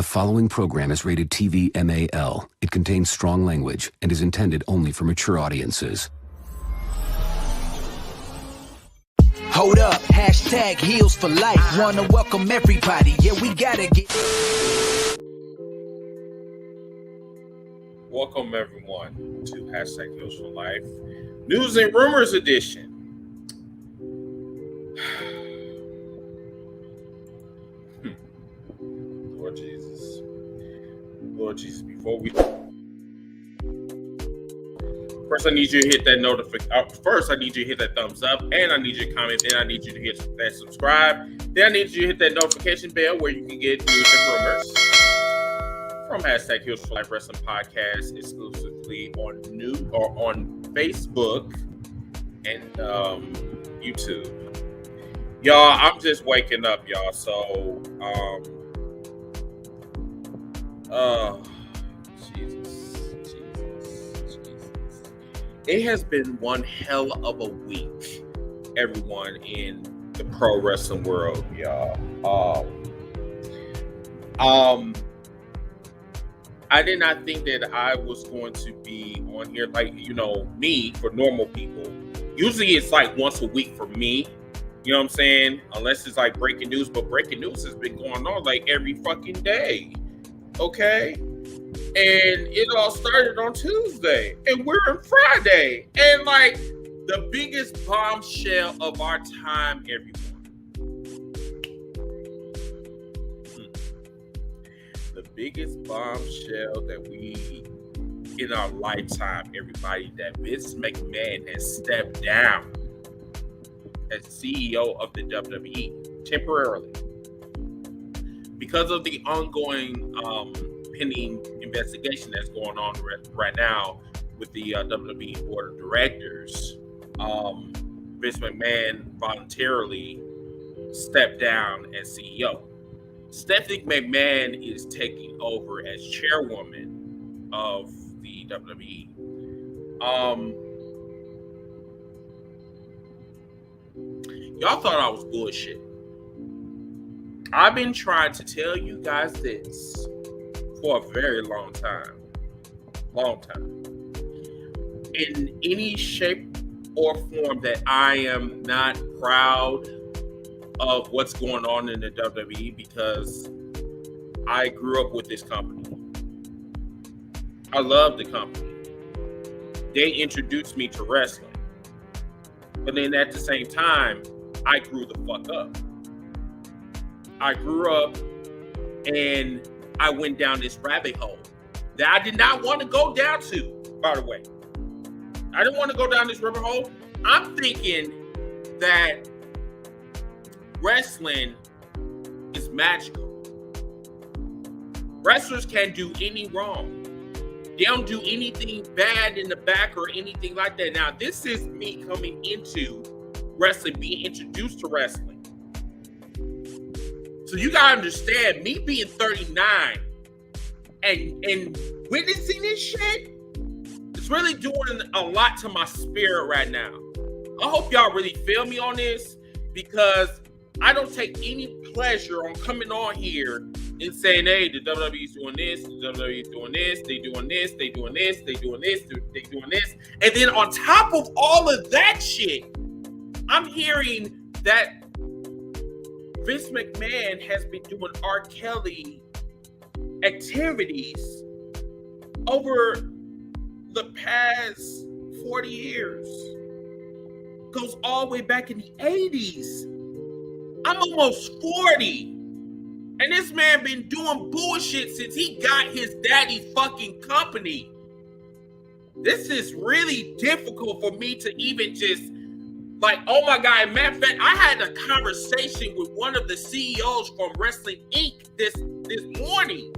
The following program is rated TV MAL. It contains strong language and is intended only for mature audiences. Hold up, hashtag heels for life. Wanna welcome everybody. Yeah, we gotta get. Welcome everyone to hashtag heels for life. News and rumors edition. Lord Jesus, before we first, I need you to hit that first, I need you to hit that thumbs up, and I need you to comment. Then I need you to hit that subscribe. Then I need you to hit that notification bell where you can get news and rumors from hashtag Heels for Life Wrestling Podcast exclusively on Facebook and YouTube. Y'all, I'm just waking up, y'all. So, Jesus. It has been one hell of a week, everyone in the pro wrestling world, y'all. I did not think that I was going to be on here, like, me, for normal people. Usually it's like once a week for me. You know what I'm saying? Unless it's like breaking news, but breaking news has been going on like every fucking day. Okay? And it all started on Tuesday. And we're on Friday. And like the biggest bombshell of our time, everyone. The biggest bombshell that we in our lifetime, everybody, that Vince McMahon has stepped down as CEO of the WWE temporarily because of the ongoing pending investigation that's going on right now with the WWE Board of Directors. Vince McMahon voluntarily stepped down as CEO. Stephanie McMahon is taking over as chairwoman of the WWE. Y'all thought I was bullshit. I've been trying to tell you guys this for a very long time. In any shape or form that I am not proud of what's going on in the WWE, because I grew up with this company. I love the company. They introduced me to wrestling. But then at the same time, I grew the fuck up. I grew up and I went down this rabbit hole that I did not want to go down to, by the way. I didn't want to go down this rabbit hole. I'm thinking that wrestling is magical. Wrestlers can't do any wrong. They don't do anything bad in the back or anything like that. Now, this is me coming into wrestling, being introduced to wrestling. So you gotta understand, me being 39 and witnessing this shit, it's really doing a lot to my spirit right now. I hope y'all really feel me on this, because I don't take any pleasure on coming on here and saying, hey, the WWE's doing this, the WWE's doing this, they doing this, they doing this, they doing this, they doing this. And then on top of all of that shit, I'm hearing that Vince McMahon has been doing R. Kelly activities over the past 40 years. Goes all the way back in the 80s. I'm almost 40. And this man been doing bullshit since he got his daddy's fucking company. This is really difficult for me to even just, like, oh my God. Matter of fact, I had a conversation with one of the CEOs from Wrestling Inc. this morning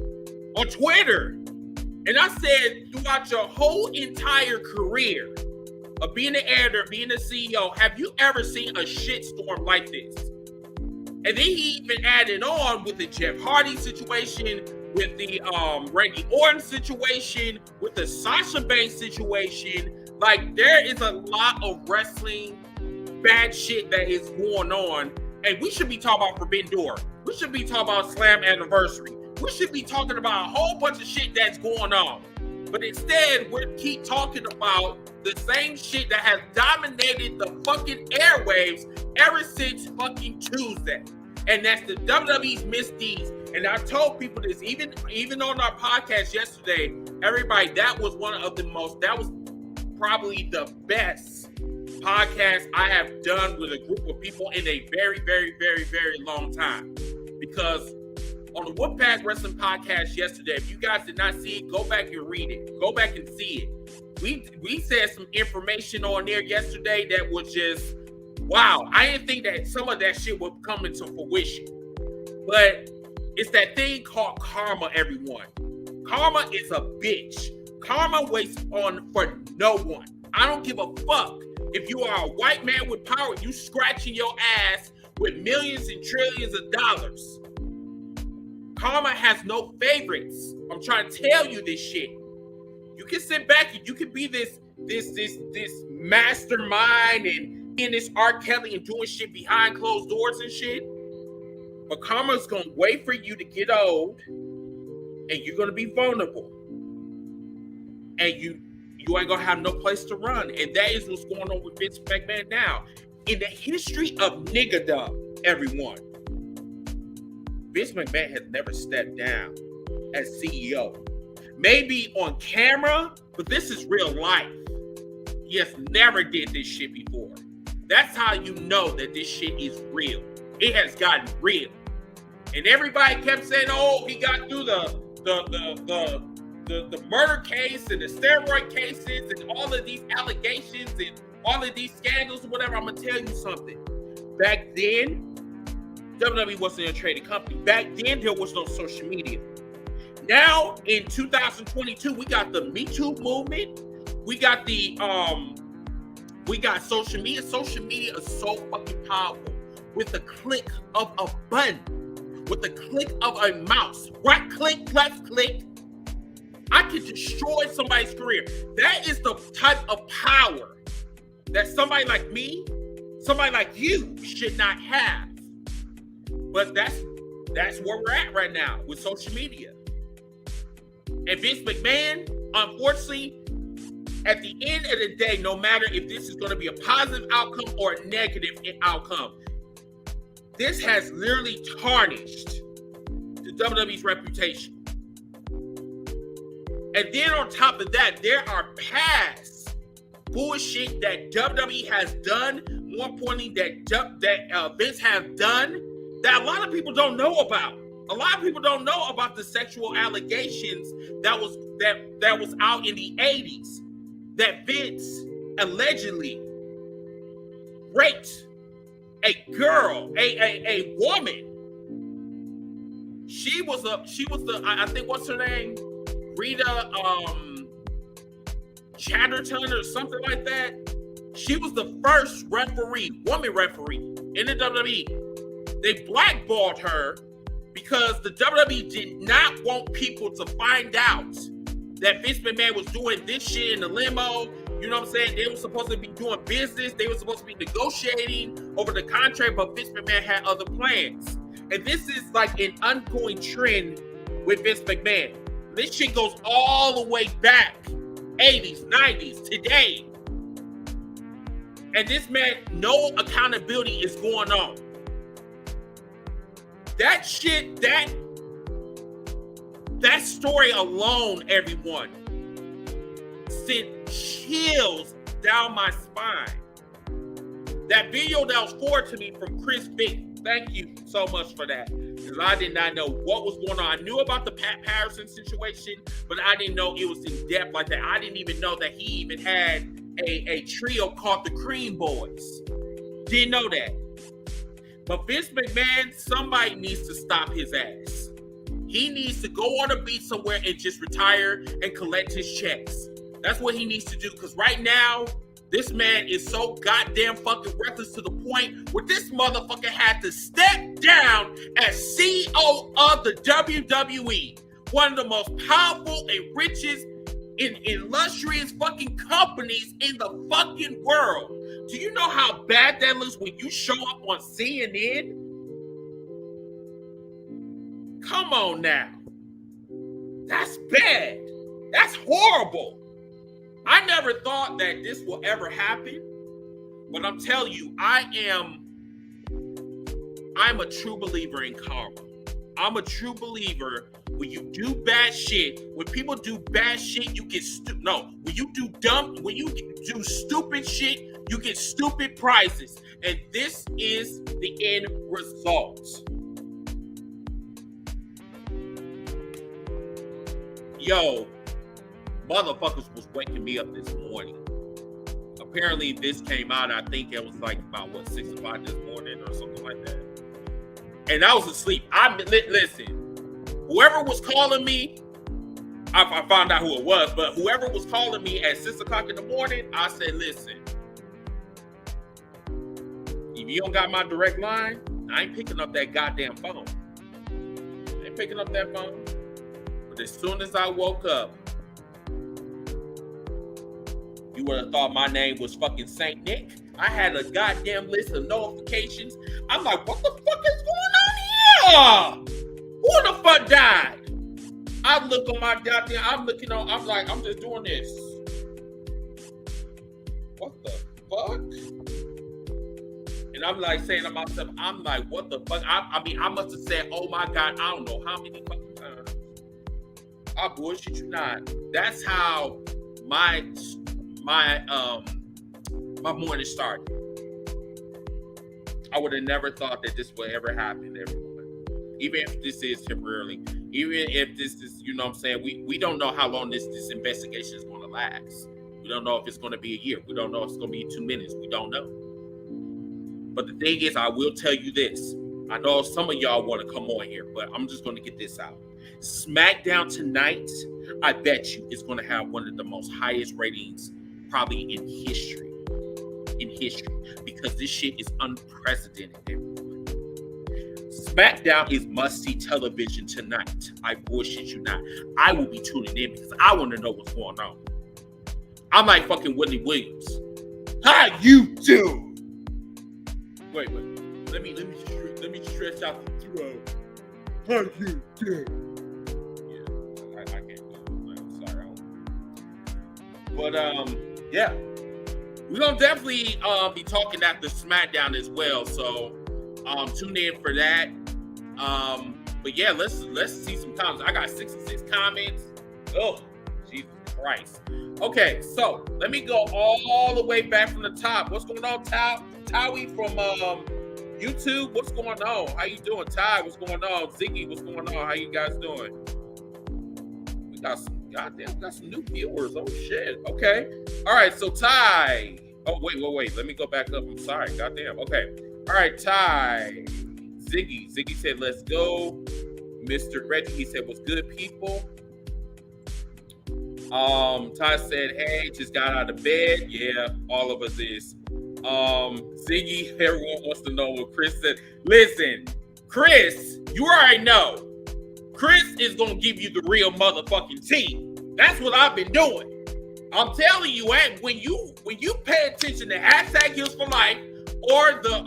on Twitter. And I said, throughout your whole entire career of being an editor, being a CEO, have you ever seen a shitstorm like this? And then he even added on with the Jeff Hardy situation, with the Randy Orton situation, with the Sasha Banks situation. Like, there is a lot of wrestling bad shit that is going on. And we should be talking about Forbidden Door. We should be talking about Slam Anniversary. We should be talking about a whole bunch of shit that's going on. But instead, we keep talking about the same shit that has dominated the fucking airwaves ever since fucking Tuesday. And that's the WWE's misdeeds. And I told people this, even on our podcast yesterday, everybody, that was probably the best podcast I have done with a group of people in a very, very, very, very long time. Because on the Wolfpack Wrestling podcast yesterday, if you guys did not see it, go back and read it. Go back and see it. We said some information on there yesterday that was just, wow. I didn't think that some of that shit would come into fruition. But it's that thing called karma, everyone. Karma is a bitch. Karma waits for no one. I don't give a fuck if you are a white man with power, you scratching your ass with millions and trillions of dollars. Karma has no favorites. I'm trying to tell you this shit. You can sit back and you can be this mastermind and in this R. Kelly and doing shit behind closed doors and shit. But karma's gonna wait for you to get old, and you're gonna be vulnerable, and you ain't gonna have no place to run. And that is what's going on with Vince McMahon now. In the history of niggerdom, everyone, Vince McMahon has never stepped down as CEO. Maybe on camera, but this is real life. He has never did this shit before. That's how you know that this shit is real. It has gotten real. And everybody kept saying, oh, he got through the murder case and the steroid cases and all of these allegations and all of these scandals or whatever. I'm going to tell you something. Back then, WWE wasn't a trading company. Back then, there was no social media. Now, in 2022, we got the Me Too movement. We got we got social media. Social media is so fucking powerful. With the click of a button, with the click of a mouse, right click, left click, I can destroy somebody's career. That is the type of power that somebody like me, somebody like you should not have. But that's where we're at right now with social media. And Vince McMahon, unfortunately, at the end of the day, no matter if this is going to be a positive outcome or a negative outcome, this has literally tarnished the WWE's reputation. And then on top of that, there are past bullshit that WWE has done, more importantly, that Vince has done, that a lot of people don't know about. A lot of people don't know about the sexual allegations that was out in the 80s, that Vince allegedly raped a girl, a woman. She was the I think, what's her name? Rita Chatterton or something like that. She was the first woman referee in the WWE. They blackballed her because the WWE did not want people to find out that Vince McMahon was doing this shit in the limo. You know what I'm saying? They were supposed to be doing business. They were supposed to be negotiating over the contract, but Vince McMahon had other plans. And this is like an ongoing trend with Vince McMahon. This shit goes all the way back, 80s, 90s, today. And this man, no accountability is going on. That shit, that story alone, everyone, sent chills down my spine. That video that was forwarded to me from Chris Vick, thank you so much for that. Because I did not know what was going on. I knew about the Pat Patterson situation, but I didn't know it was in depth like that. I didn't even know that he even had a trio called the Cream Boys. Didn't know that. But Vince McMahon, somebody needs to stop his ass. He needs to go on a beach somewhere and just retire and collect his checks. That's what he needs to do. Because right now, this man is so goddamn fucking reckless to the point where this motherfucker had to step down as CEO of the WWE. One of the most powerful and richest and illustrious fucking companies in the fucking world. Do you know how bad that looks when you show up on CNN? Come on now. That's bad. That's horrible. I never thought that this will ever happen, but I'm telling you, I'm a true believer in karma. I'm a true believer when you do bad shit, when people do bad shit, you get when you do stupid shit, you get stupid prizes. And this is the end result. Yo, motherfuckers was waking me up this morning. Apparently this came out, I think it was like about 6 o'clock this morning or something like that. And I was asleep. Listen, whoever was calling me, I found out who it was, but whoever was calling me at 6 o'clock in the morning, I said, listen, if you don't got my direct line, I ain't picking up that goddamn phone. I ain't picking up that phone. But as soon as I woke up, you would have thought my name was fucking Saint Nick. I had a goddamn list of notifications. I'm like, what the fuck is going on here? Who the fuck died? I look on my goddamn, I'm like, I'm just doing this. What the fuck? And I'm like saying to myself, I'm like, what the fuck? I mean, I must have said, oh my God, I don't know how many fucking times. I bullshit you not. That's how my morning started. I would have never thought that this would ever happen, everyone. Even if this is temporarily, even if this is, you know what I'm saying, we don't know how long this investigation is going to last. We don't know if it's going to be a year. We don't know if it's going to be 2 minutes. We don't know. But the thing is, I will tell you this. I know some of y'all want to come on here, but I'm just going to get this out. SmackDown tonight, I bet you, is going to have one of the most highest ratings probably in history. Because this shit is unprecedented, everyone. SmackDown is must-see television tonight. I bullshit you not. I will be tuning in because I want to know what's going on. I'm like fucking Willie Williams. How you doing? Wait. Let me stretch out the throat. How you doing? Yeah, I can't do it. I'm sorry. But yeah. We're gonna definitely be talking after SmackDown as well. So tune in for that. But yeah, let's see some comments. I got 66 comments. Oh, Jesus Christ. Okay, so let me go all the way back from the top. What's going on, Towie from YouTube? What's going on? How you doing, Ty? What's going on? Ziggy, what's going on? How you guys doing? We got some new viewers. Oh shit. Okay. All right, so Ty. Oh, wait. Let me go back up. I'm sorry. Goddamn. Okay. All right, Ty. Ziggy said, let's go. Mr. Reggie, he said, what's good, people? Ty said, hey, just got out of bed. Yeah, all of us is. Ziggy, everyone wants to know what Chris said. Listen, Chris, you already know. Chris is going to give you the real motherfucking tea. That's what I've been doing. I'm telling you, and when you pay attention to hashtag Heels for Life or the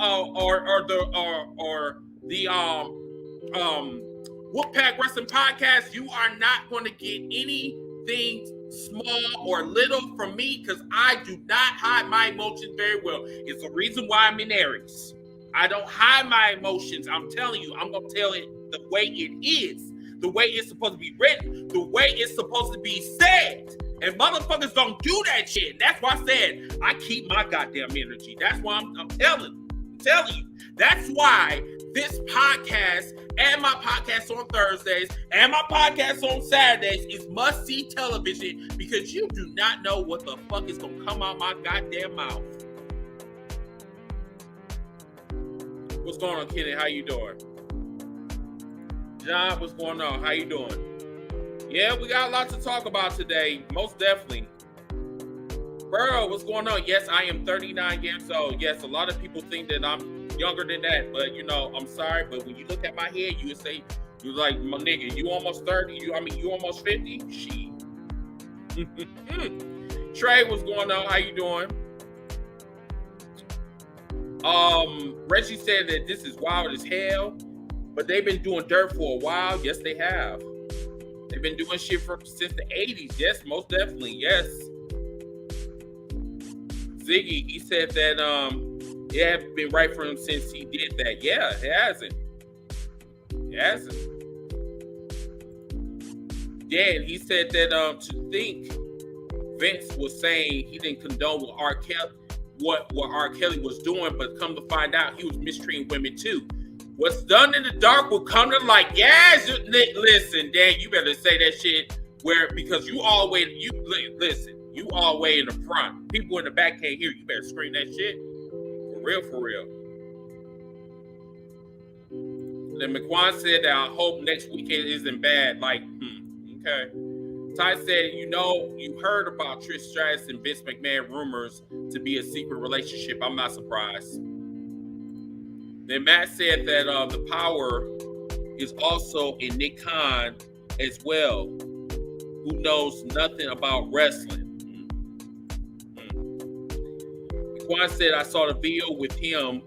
Wolfpack Wrestling Podcast, you are not going to get anything small or little from me because I do not hide my emotions very well. It's the reason why I'm in Aries. I don't hide my emotions. I'm telling you, I'm going to tell it the way it is, the way it's supposed to be written, the way it's supposed to be said. And motherfuckers don't do that shit. That's why I said I keep my goddamn energy. That's why I'm telling you. That's why this podcast and my podcast on Thursdays and my podcast on Saturdays is must-see television because you do not know what the fuck is going to come out my goddamn mouth. What's going on, Kenny? How you doing? John, what's going on? How you doing? Yeah, we got a lot to talk about today. Most definitely. Bro, what's going on? Yes, I am 39 years old. Yes, a lot of people think that I'm younger than that. But, you know, I'm sorry. But when you look at my head, you would say, you're like, my nigga, you almost 30? You almost 50? Shit. Trey, what's going on? How you doing? Reggie said that this is wild as hell. But they've been doing dirt for a while. Yes, they have. They've been doing shit since the 80s. Yes, most definitely. Yes. Ziggy, he said that it hasn't been right for him since he did that. Yeah, it hasn't. It hasn't. Yeah, and he said that to think Vince was saying he didn't condone what R. Kelly was doing, but come to find out he was mistreating women too. What's done in the dark will come to light. Yes, listen, Dan, you better say that shit because you always listen. You always in the front. People in the back can't hear you. You better scream that shit. For real, for real. Then Mcmahon said that I hope next weekend isn't bad. Like, okay. Ty said, you heard about Trish Stratus and Vince McMahon rumors to be a secret relationship. I'm not surprised. Then Matt said that the power is also in Nick Khan as well, who knows nothing about wrestling. Quan said, I saw the video with him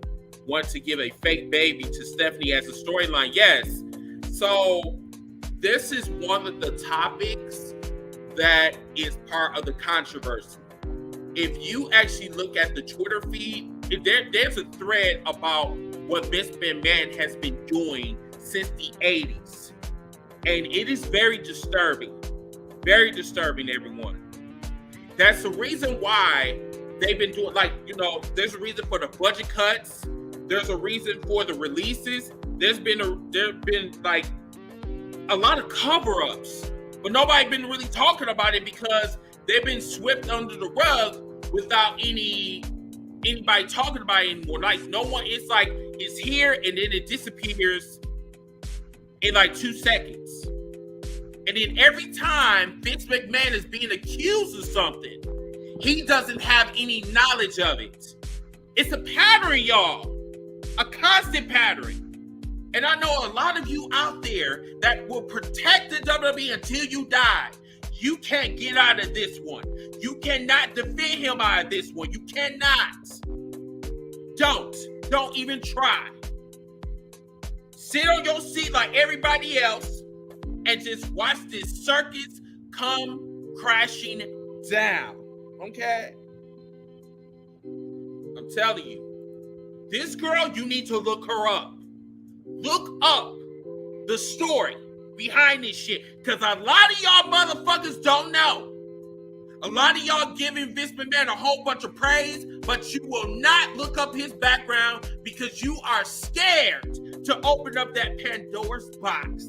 wanting to give a fake baby to Stephanie as a storyline. Yes. So this is one of the topics that is part of the controversy. If you actually look at the Twitter feed, there's a thread about what Vince McMahon has been doing since the 80s. And it is very disturbing. Very disturbing, everyone. That's the reason why they've been doing, there's a reason for the budget cuts. There's a reason for the releases. There's been a lot of cover-ups, but nobody been really talking about it because they've been swept under the rug without anybody talking about it anymore. Like, no one, it's here and then it disappears in 2 seconds. And then every time Vince McMahon is being accused of something, he doesn't have any knowledge of it. It's a pattern, y'all. A constant pattern. And I know a lot of you out there that will protect the WWE until you die. You can't get out of this one. You cannot defend him out of this one. You cannot. Don't even try. Sit on your seat like everybody else and just watch this circus come crashing down. Okay? I'm telling you. This girl, you need to look her up. Look up the story behind this shit. Because a lot of y'all motherfuckers don't know. A lot of y'all giving Vince McMahon a whole bunch of praise, but you will not look up his background because you are scared to open up that Pandora's box.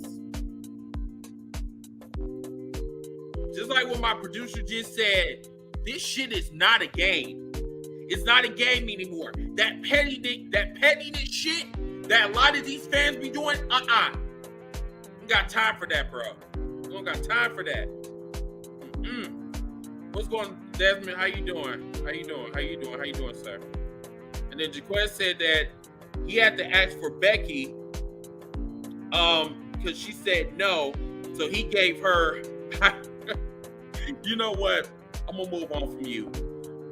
Just like what my producer just said, this shit is not a game. It's not a game anymore. That pettiness shit that a lot of these fans be doing, You got time for that, bro. You don't got time for that. What's going on, Desmond? How you doing? How you doing, sir? And then Jaquez said that he had to ask for Becky because she said no. So he gave her, you know what? I'm going to move on from you.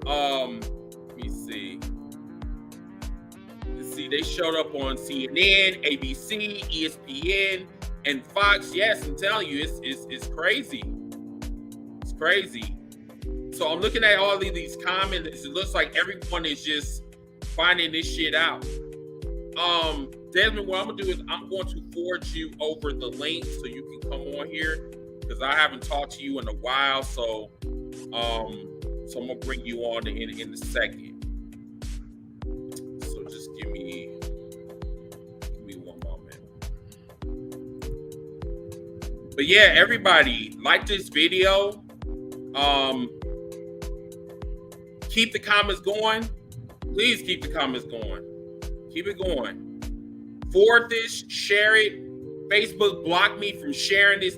Let me see. Let's see. They showed up on CNN, ABC, ESPN, and Fox. Yes, I'm telling you, it's crazy. It's crazy. So I'm looking at all of these comments. It looks like everyone is just finding this shit out. Desmond, what I'm gonna do is I'm going to forward you over the link so you can come on here because I haven't talked to you in a while. So I'm gonna bring you on in a second. So just give me one moment. But yeah, everybody, like this video. Keep the comments going. Please keep the comments going. Keep it going. Forward this, share it. Facebook blocked me from sharing this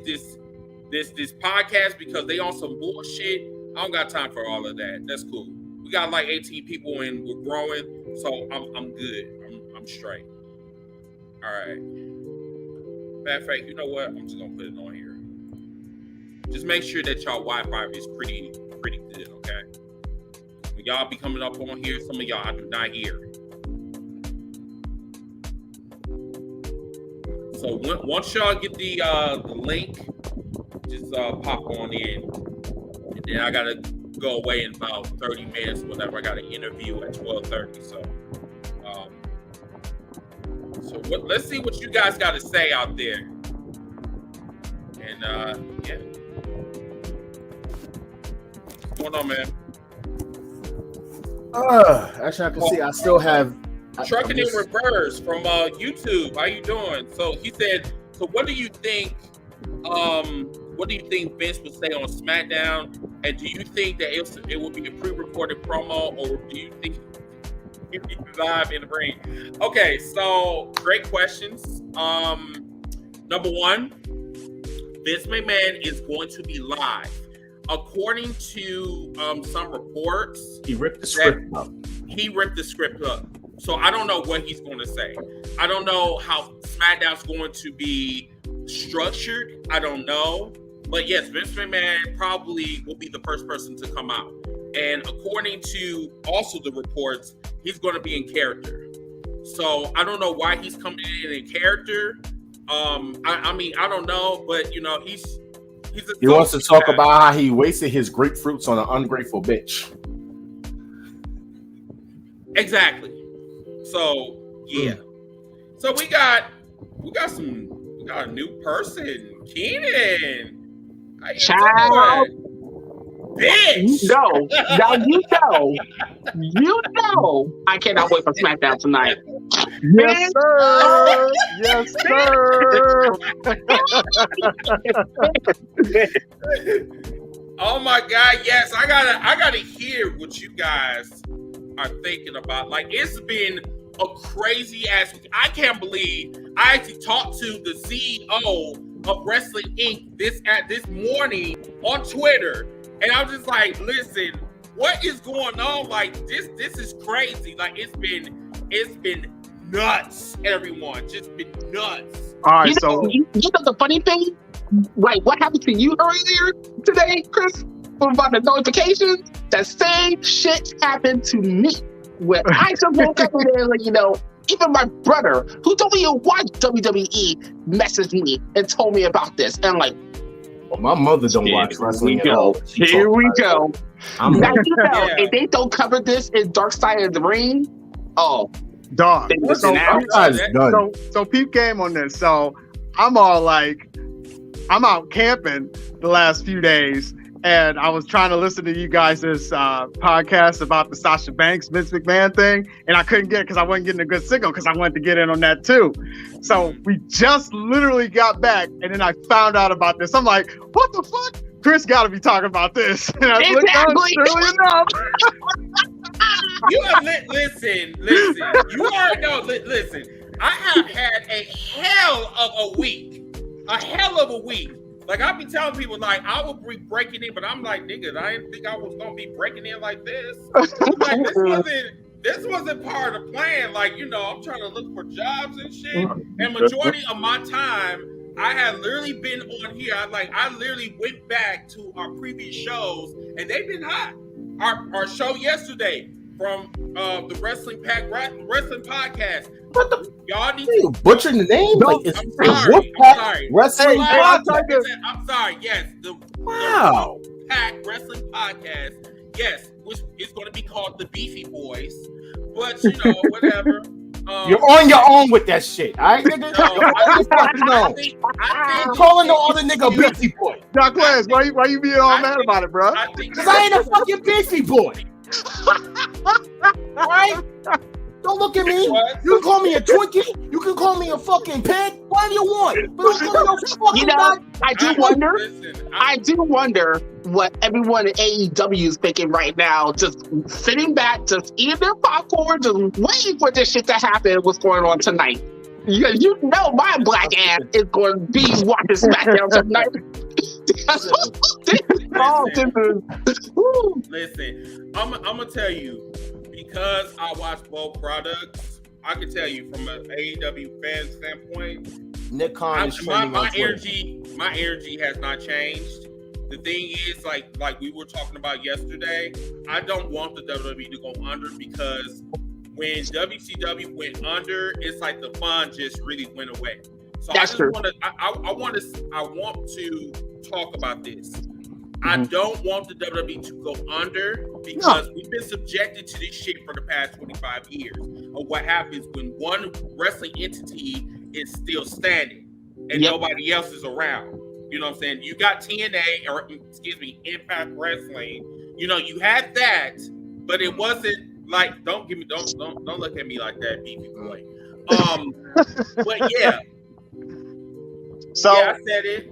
podcast because they on some bullshit. I don't got time for all of that. That's cool. We got like 18 people and we're growing, so I'm good. I'm straight. All right. Matter of fact, you know what? I'm just gonna put it on here. Just make sure that y'all Wi-Fi is pretty good, okay? When y'all be coming up on here, some of y'all I do not hear. So once y'all get the link, just pop on in, and then I gotta go away in about 30 minutes, whatever. I got an interview at 12:30. Let's see what you guys got to say out there. And yeah, what's going on, man? Actually, I can see I still have Trucking in Reverse from YouTube. How you doing? So he said, so what do you think? What do you think Vince would say on SmackDown? And do you think that it will be a pre-recorded promo, or do you think he'll be live in the ring? Okay, so great questions. Number one, Vince McMahon is going to be live. According to some reports, he ripped the script up. He ripped the script up. So I don't know what he's going to say. I don't know how SmackDown's going to be structured. I don't know. But yes, Vince McMahon probably will be the first person to come out. And according to also the reports, he's going to be in character. So I don't know why he's coming in character. I mean, I don't know, but you know, he wants to talk about how he wasted his grapefruits on an ungrateful bitch. Exactly. So yeah. So we got a new person, Keenan. Child. Bitch. No, now you know, I cannot wait for SmackDown tonight. Yes, sir. Yes, sir. Oh my God, yes, I gotta hear what you guys are thinking about. Like, it's been a crazy ass week. I can't believe I actually talked to the CEO of Wrestling Inc. this morning on Twitter, and I was just like, listen, what is going on? Like, this is crazy. Like, it's been nuts, everyone. Just been nuts. All right, you know the funny thing? Like, what happened to you earlier today, Chris? About the notifications? That same shit happened to me. When I just woke up and then, like, you know, even my brother, who don't even watch WWE, messaged me and told me about this. And I'm like, well, my mother don't watch wrestling at all. Here we go. Now, you know, Yeah. if they don't cover this in Dark Side of the Ring, oh, dog. Done. So peep game on this. So I'm all like, I'm out camping the last few days, and I was trying to listen to you guys' podcast about the Sasha Banks Vince McMahon thing, and I couldn't get it because I wasn't getting a good signal because I wanted to get in on that too. So we just literally got back, and then I found out about this. I'm like, what the fuck? Chris got to be talking about this. And I looked on, surely enough. You are listen. You already know. Listen, I have had a hell of a week. Like, I be telling people, like, I will be breaking in, but I'm like, nigga, I didn't think I was gonna be breaking in like this. Like, this wasn't part of the plan. Like, you know, I'm trying to look for jobs and shit. And majority of my time, I had literally been on here. I literally went back to our previous shows, and they've been hot. Our show yesterday from the Wrestling Podcast. What the? Y'all need to butcher the name? No, like, it's I'm sorry. Wrestling Podcast. I'm sorry. Yes, wow. the Pack Wrestling Podcast. Yes, which is going to be called the Beefy Boys. But you know, whatever. You're on your own with that shit. All right, nigga. I think calling the other nigga Beefy Boy. Doc Les, why you being all mad about it, bro? Because I ain't a fucking Beefy Boy. All right? Don't look at me. You can call me a Twinkie. You can call me a fucking pig. Whatever you want. But don't call me no fucking I do wonder what everyone in AEW is thinking right now. Just sitting back, just eating their popcorn, just waiting for this shit to happen. What's going on tonight? You know my black ass is going to be watching SmackDown tonight. Listen, I'm gonna tell you, because I watch both products, I can tell you from an AEW fan standpoint, Nick Khan is trending my on Twitter. my energy has not changed. The thing is, like we were talking about yesterday, I don't want the WWE to go under, because when WCW went under, it's like the fun just really went away. So That's true. I want to talk about this. I don't want the WWE to go under because we've been subjected to this shit for the past 25 years of what happens when one wrestling entity is still standing and nobody else is around. You know what I'm saying? You got TNA, or excuse me, Impact Wrestling. You know, you had that, but it wasn't like, don't look at me like that, beefy boy. But yeah. So yeah, I said it.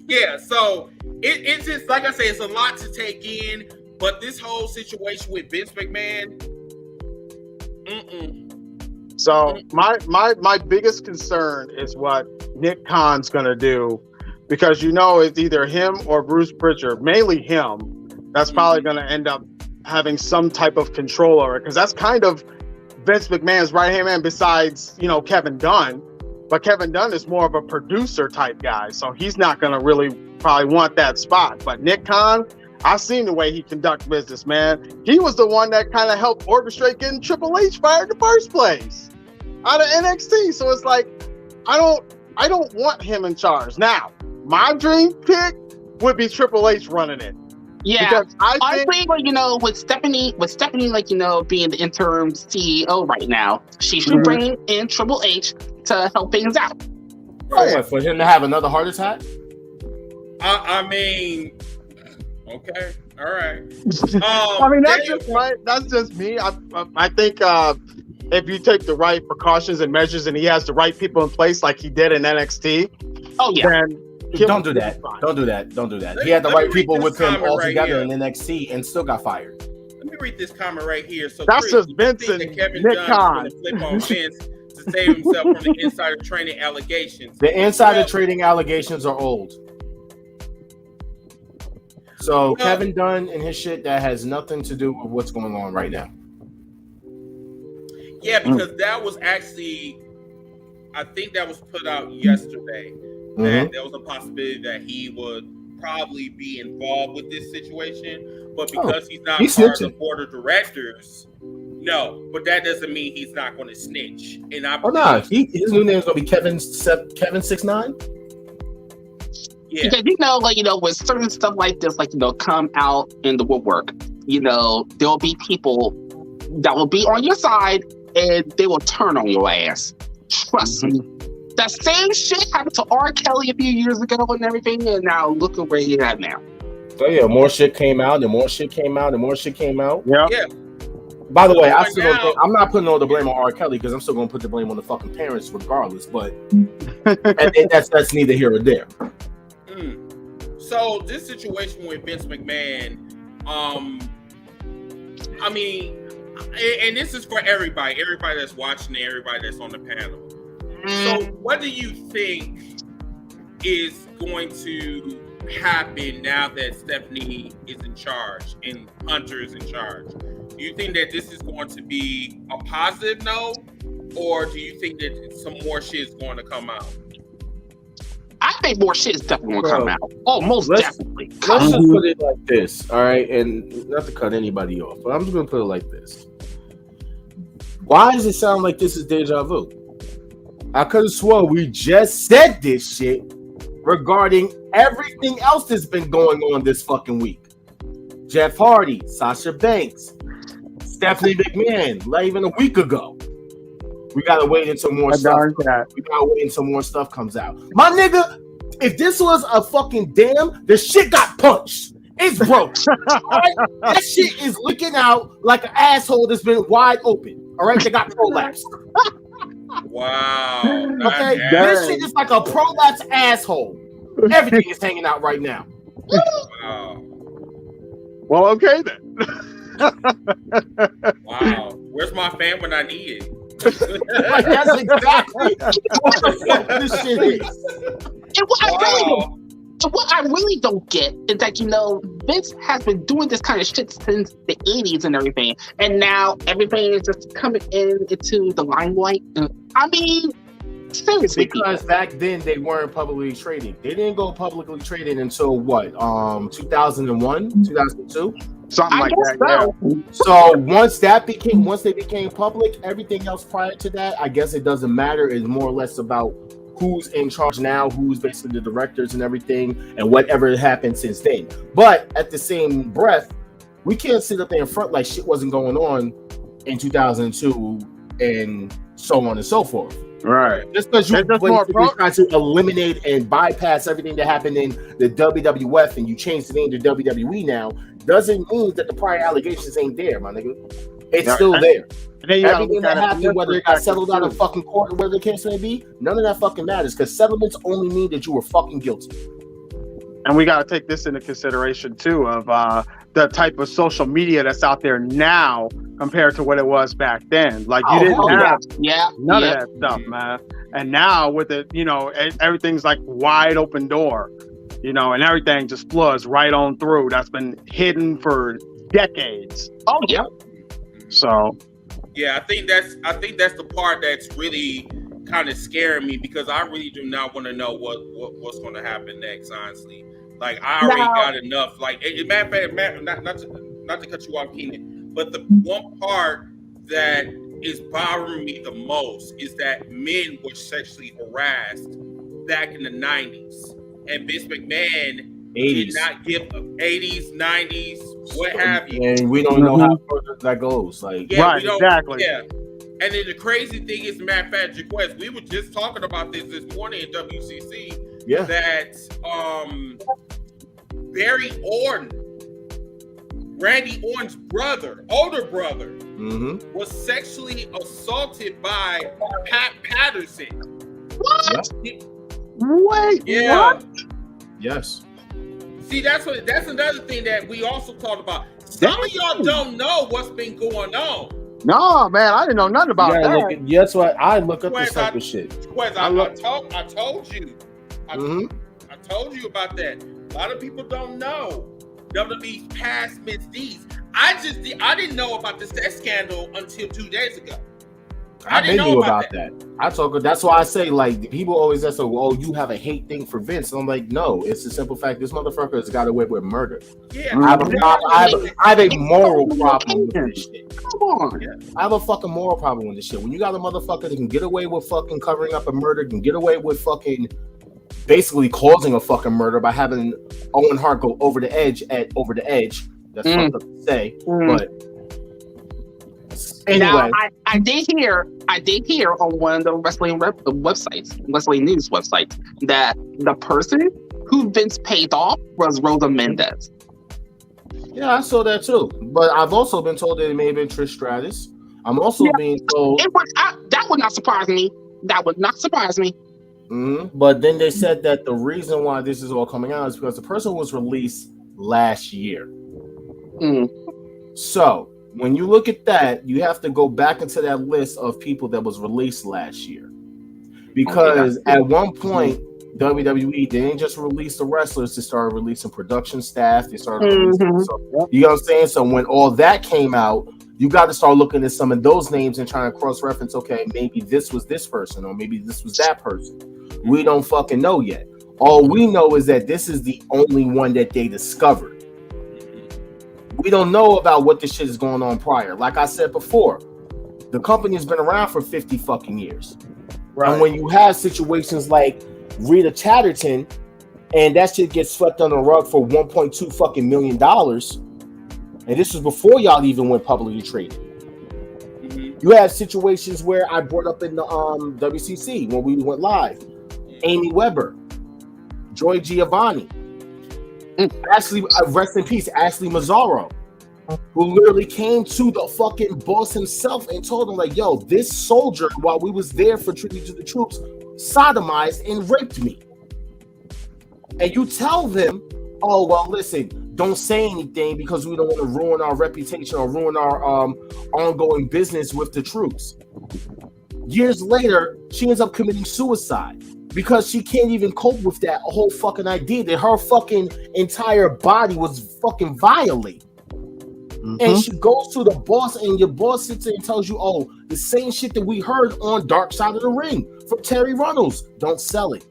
Yeah, so it's just like I say, it's a lot to take in. But this whole situation with Vince McMahon, So my biggest concern is what Nick Khan's gonna do, because it's either him or Bruce Pritchard, mainly him, that's probably gonna end up having some type of control over it, because that's kind of Vince McMahon's right hand man besides Kevin Dunn. But Kevin Dunn is more of a producer type guy, so he's not gonna really probably want that spot. But Nick Khan, I've seen the way he conducts business, man. He was the one that kind of helped orchestrate getting Triple H fired in the first place out of NXT. So it's like, I don't want him in charge. Now, my dream pick would be Triple H running it. Yeah, because I think, with Stephanie, being the interim CEO right now, she should bring in Triple H to help things out. Right. For him to have another heart attack? I mean, okay, all right. I mean, that's just me. I think if you take the right precautions and measures, and he has the right people in place, like he did in NXT, then don't do that. Don't do that. He had the right people with him all together in NXT and still got fired. Let me read this comment right here. So that's Chris, just Vincent. Kevin Nick Dunn is going to flip on Vince to save himself from the insider trading allegations. The insider trading allegations are old. So Kevin Dunn and his shit, that has nothing to do with what's going on right now. Yeah, because that was actually, I think that was put out yesterday. That there was a possibility that he would probably be involved with this situation, but because he's not part of the board of directors, no. But that doesn't mean he's not going to snitch. And his new name is going to be Kevin 6ix9ine. Yeah, because with certain stuff like this, come out in the woodwork, there'll be people that will be on your side and they will turn on your ass. Trust me. That same shit happened to R. Kelly a few years ago and everything, and now look at where he's at now. So yeah, more shit came out, and more shit came out, and more shit came out. Yeah. By the way, I'm not putting all the blame on R. Kelly, because I'm still going to put the blame on the fucking parents regardless. But and that's neither here or there. So this situation with Vince McMahon, I mean, and this is for everybody that's watching, and everybody that's on the panel. So what do you think is going to happen now that Stephanie is in charge and Hunter is in charge? Do you think that this is going to be a positive note, or do you think that some more shit is going to come out? I think more shit is definitely going to come out. Oh, most definitely. Let's just put it like this, all right? And not to cut anybody off, but I'm just going to put it like this. Why does it sound like this is deja vu? I could have sworn we just said this shit regarding everything else that's been going on this fucking week. Jeff Hardy, Sasha Banks, Stephanie McMahon, not even a week ago. We gotta wait until more stuff. We gotta wait until more stuff comes out. My nigga, if this was a fucking dam, the shit got punched. It's broke. Right? That shit is leaking out like an asshole that's been wide open. All right, they got prolapse. Wow. Okay, this shit is like a prolapse asshole. Everything is hanging out right now. Wow. Well, okay then. Wow. Where's my fan when I need it? Like, that's exactly what the fuck this shit is. And what I really don't get is that, Vince has been doing this kind of shit since the 80s and everything. And now everything is just coming into the limelight. I mean, seriously. Because back then they weren't publicly traded. They didn't go publicly traded until what? 2001, 2002? Something like that. So. Yeah. So once they became public, everything else prior to that, I guess it doesn't matter. It's more or less about who's in charge now, who's basically the directors and everything, and whatever happened since then. But at the same breath, we can't sit up there in front like shit wasn't going on in 2002 and so on and so forth. Right. Just because you try to eliminate and bypass everything that happened in the WWF and you change the name to WWE now, doesn't mean that the prior allegations ain't there, my nigga. It's still there. Everything that happened, whether it got settled out of fucking court or whatever the case may be, none of that fucking matters, because settlements only mean that you were fucking guilty. And we got to take this into consideration too of the type of social media that's out there now compared to what it was back then. Like you didn't have none of that stuff, man. And now with it, you know, everything's like wide open door, you know, and everything just floods right on through. That's been hidden for decades. Oh yeah. So. Yeah, I think that's the part that's really kind of scaring me, because I really do not want to know what's going to happen next. Honestly, like I already got enough. Like, matter of fact, not to cut you off, Keenan, but the one part that is bothering me the most is that men were sexually harassed back in the 90s, and Vince McMahon 80s. did not give 80s, 90s, what have you. And we don't know how further that goes. Like, yeah, right, exactly. Yeah. And then the crazy thing is, matter of fact, Jaquez, we were just talking about this morning in WCC. Yeah. That Barry Orton, Randy Orton's older brother, was sexually assaulted by Pat Patterson. What? Wait. Yeah. What? yes. See, that's another thing that we also talked about. Some of y'all don't know what's been going on. No, man, I didn't know nothing about that. That's what I look up this type of shit. I told you. I told you about that. A lot of people don't know WWE's past misdeeds. I didn't know about the sex scandal until 2 days ago. I didn't know about that. That's why I say, like, people always say, "Oh, you have a hate thing for Vince." And I'm like, no, it's the simple fact this motherfucker has got away with murder. Yeah, I have a moral problem with this shit. Come on. Yeah. I have a fucking moral problem with this shit. When you got a motherfucker that can get away with fucking covering up a murder, can get away with fucking basically causing a fucking murder by having Owen Hart go over the edge. That's fucked up to say, but. Anyway. Now, I did hear on one of the wrestling news websites, that the person who Vince paid off was Rosa Mendez. Yeah, I saw that too. But I've also been told that it may have been Trish Stratus. I'm also being told that would not surprise me. That would not surprise me. But then they said that the reason why this is all coming out is because the person was released last year. So when you look at that, you have to go back into that list of people that was released last year. Because at one point, WWE didn't just release the wrestlers, they started releasing production staff. They started releasing, you know what I'm saying? So when all that came out, you got to start looking at some of those names and trying to cross-reference, okay, maybe this was this person or maybe this was that person. We don't fucking know yet. All we know is that this is the only one that they discovered. We don't know about what this shit is going on prior. Like I said before, the company has been around for 50 fucking years. Right. And when you have situations like Rita Chatterton and that shit gets swept under the rug for $1.2 fucking million, and this was before y'all even went publicly traded. You have situations where I brought up in the WCC when we went live. Amy Weber, Joy Giovanni, Ashley, rest in peace, Ashley Mazzaro, who literally came to the fucking boss himself and told him, like, yo, this soldier, while we was there for tribute to the troops, sodomized and raped me. And you tell them, oh, well, listen, don't say anything because we don't want to ruin our reputation or ruin our ongoing business with the troops. Years later, she ends up committing suicide because she can't even cope with that whole fucking idea that her fucking entire body was fucking violated. And she goes to the boss, and your boss sits there and tells you, oh, the same shit that we heard on Dark Side of the Ring from Terry Runnels. Don't sell it.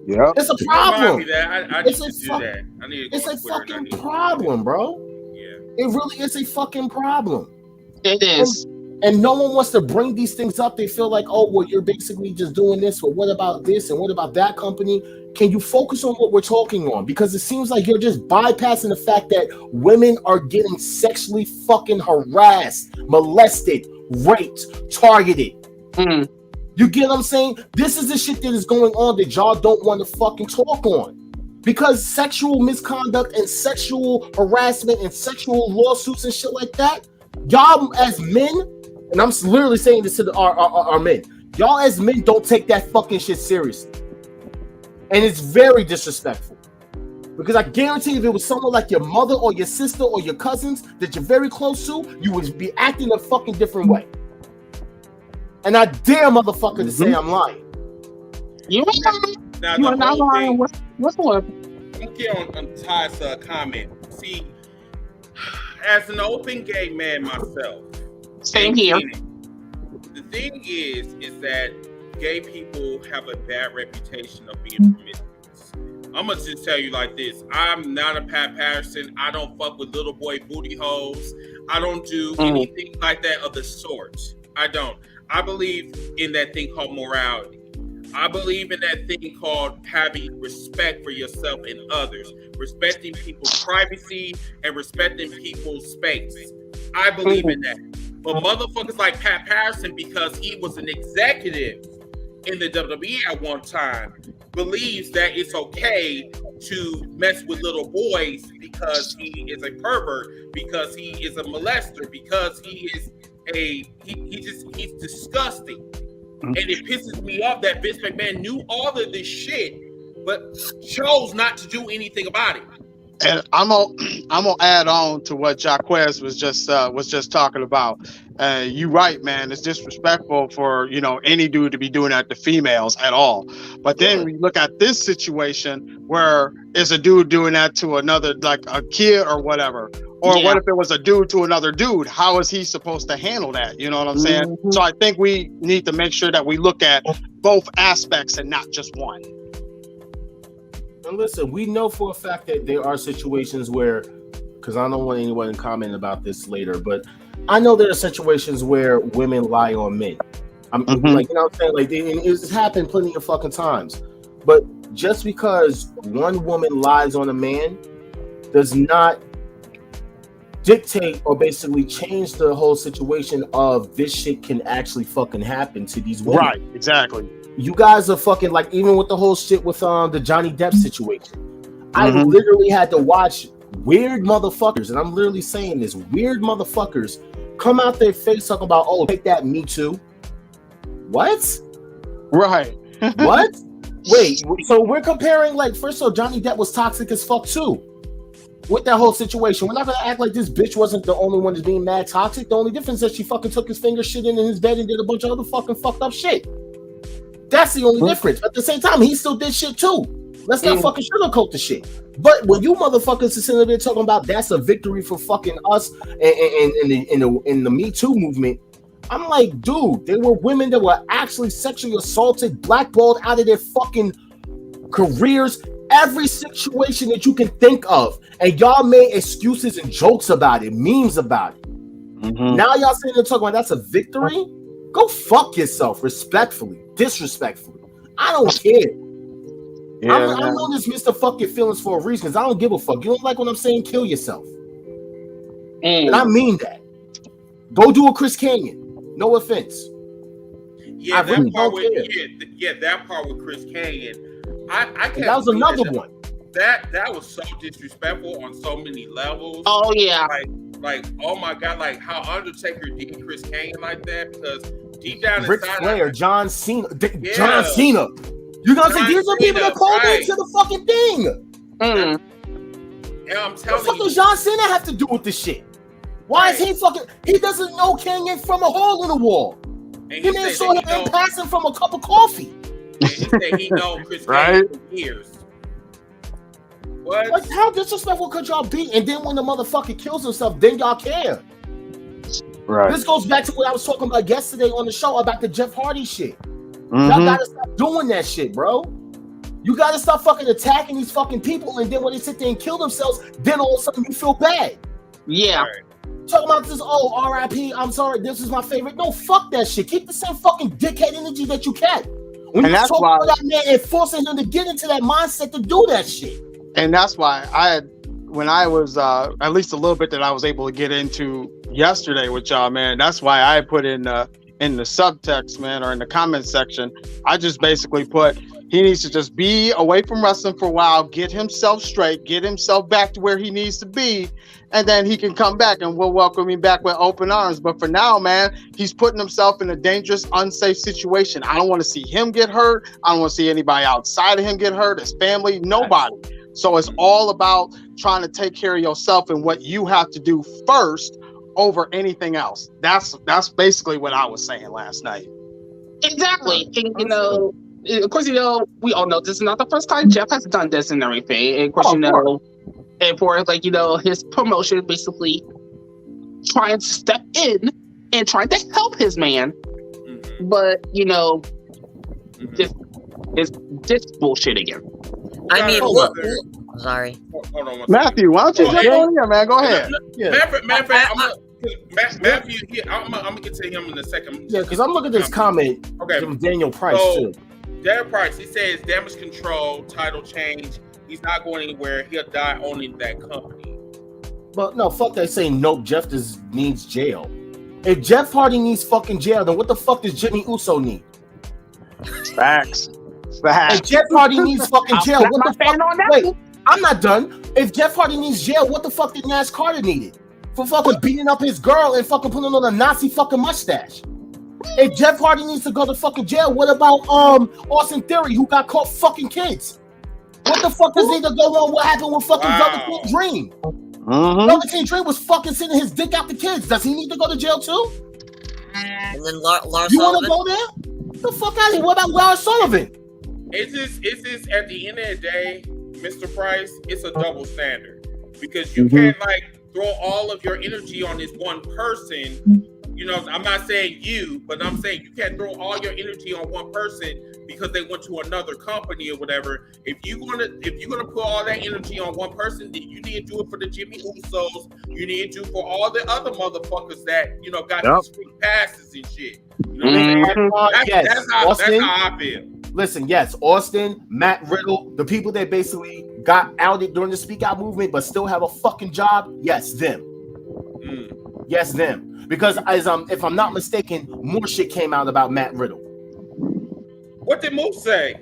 Yeah, it's a problem. It's a fucking problem, bro. Yeah, it really is a fucking problem. It is. And no one wants to bring these things up. They feel like, oh, well, you're basically just doing this. But what about this? And what about that company? Can you focus on what we're talking on? Because it seems like you're just bypassing the fact that women are getting sexually fucking harassed, molested, raped, targeted. You get what I'm saying? This is the shit that is going on that y'all don't want to fucking talk on. Because sexual misconduct and sexual harassment and sexual lawsuits and shit like that, y'all as men, and I'm literally saying this to our men, y'all as men don't take that fucking shit seriously. And it's very disrespectful. Because I guarantee if it was someone like your mother or your sister or your cousins that you're very close to, you would be acting a fucking different way. And I dare motherfucker to say I'm lying. You are not lying. What's what? I'm get on Ty's comment. See, as an open gay man myself, same here. The thing is that gay people have a bad reputation of being promiscuous. I'm gonna just tell you like this: I'm not a Pat Patterson. I don't fuck with little boy booty holes. I don't do anything like that of the sort. I don't. I believe in that thing called morality. I believe in that thing called having respect for yourself and others, respecting people's privacy and respecting people's space. I believe in that. But motherfuckers like Pat Patterson, because he was an executive in the WWE at one time, believes that it's okay to mess with little boys because he is a pervert, because he is a molester, because he is he's disgusting. And it pisses me off that Vince McMahon knew all of this shit, but chose not to do anything about it. And I'm gonna add on to what Jaquez was just talking about. You right, man. It's disrespectful for any dude to be doing that to females at all. But then we look at this situation where it's a dude doing that to another, like a kid or whatever. Or what if it was a dude to another dude? How is he supposed to handle that? You know what I'm saying? So I think we need to make sure that we look at both aspects and not just one. And listen, we know for a fact that there are situations where, because I don't want anyone to comment about this later, but I know there are situations where women lie on men. I'm like, you know what I'm saying? Like, it's happened plenty of fucking times. But just because one woman lies on a man does not dictate or basically change the whole situation of this shit can actually fucking happen to these women. Right, exactly. You guys are fucking, like, even with the whole shit with the Johnny Depp situation. I literally had to watch weird motherfuckers, and I'm literally saying this, weird motherfuckers come out their face talking about, oh, take that, Me Too. What? Right. What? Wait, so we're comparing, like, first of all, Johnny Depp was toxic as fuck too. With that whole situation, we're not gonna act like this bitch wasn't the only one that's being mad toxic. The only difference is that she fucking took his finger shit in his bed and did a bunch of other fucking fucked up shit. That's the only difference. At the same time, he still did shit too. Let's not fucking sugarcoat the shit. But when you motherfuckers are sitting there talking about that's a victory for fucking us and in the Me Too movement, I'm like, dude, there were women that were actually sexually assaulted, blackballed out of their fucking careers. Every situation that you can think of, and y'all made excuses and jokes about it, memes about it. Now y'all sitting there talking about that's a victory? Go fuck yourself, respectfully, disrespectfully. I don't care. I'm on this Mr. Fuck Your Feelings for a reason, because I don't give a fuck. You don't like what I'm saying? Kill yourself. And I mean that. Go do a Chris Canyon. No offense. Yeah, that part with Chris Canyon. I can't. That was another one. That was so disrespectful on so many levels. Oh yeah. Like oh my god, like how Undertaker did Chris Canyon like that, because deep down Ric inside, Flair, John Cena, John Cena. You gonna say these are people that called into the fucking thing? And I'm telling what the fuck does John Cena have to do with this shit? Why is he fucking? He doesn't know Canyon from a hole in the wall. He may have saw him in passing from a cup of coffee. And he said he knows Chris Canyon for years. What? Like, how disrespectful could y'all be? And then when the motherfucker kills himself, then y'all care. Right. This goes back to what I was talking about yesterday on the show about the Jeff Hardy shit. Y'all gotta stop doing that shit, bro. You gotta stop fucking attacking these fucking people, and then when they sit there and kill themselves, then all of a sudden you feel bad. Yeah. Talking about this, R.I.P. I'm sorry, this is my favorite. No, fuck that shit. Keep the same fucking dickhead energy that you can. When And you that's talk why- to that man and forcing him to get into that mindset to do that shit. And that's why when I was at least a little bit that I was able to get into yesterday with y'all, man. That's why I put in the subtext, man, or in the comment section. I just basically put he needs to just be away from wrestling for a while, get himself straight, get himself back to where he needs to be, and then he can come back and we'll welcome him back with open arms. But for now, man, he's putting himself in a dangerous, unsafe situation. I don't want to see him get hurt. I don't want to see anybody outside of him get hurt, his family, nobody. So it's all about trying to take care of yourself and what you have to do first over anything else. That's basically what I was saying last night. Exactly. And, you know, of course, you know, we all know this is not the first time Jeff has done this and everything. And of course, you know, and for like, you know, his promotion basically trying to step in and trying to help his man. But, you know, this bullshit again. I mean, Hold sorry. Hold on one Matthew, why don't you jump on here, man? Go ahead. Matter of fact, Matthew, I'm gonna get to him in a second. Yeah, because I'm looking at this comment from Daniel Price too. Daniel Price, he says damage control, title change. He's not going anywhere. He'll die owning that company. But no, fuck that saying nope, Jeff needs jail. If Jeff Hardy needs fucking jail, then what the fuck does Jimmy Uso need? Facts. If Jeff Hardy needs fucking jail, what the fuck? Wait, I'm not done. If Jeff Hardy needs jail, what the fuck did Nash Carter need it? For fucking beating up his girl and fucking putting on a Nazi fucking mustache. If Jeff Hardy needs to go to fucking jail, what about Austin Theory, who got caught fucking kids? What the fuck does need to go on? What happened with fucking Velveteen Dream? Velveteen Dream was fucking sending his dick out to kids. Does he need to go to jail too? And then Lars You want Sullivan. to go there? Get the fuck out of here. What about Lars Sullivan? It's just at the end of the day, Mr. Price, it's a double standard because you can't like throw all of your energy on this one person. You know, I'm not saying you, but I'm saying you can't throw all your energy on one person because they went to another company or whatever. If you're gonna put all that energy on one person, then you need to do it for the Jimmy Usos. You need to do for all the other motherfuckers that got these free passes and shit. You know what I'm saying? That's how I feel. Listen, yes, Austin, Matt Riddle, the people that basically got outed during the Speak Out movement but still have a fucking job, yes, them. Yes, them. Because if I'm not mistaken, more shit came out about Matt Riddle. What did Moose say?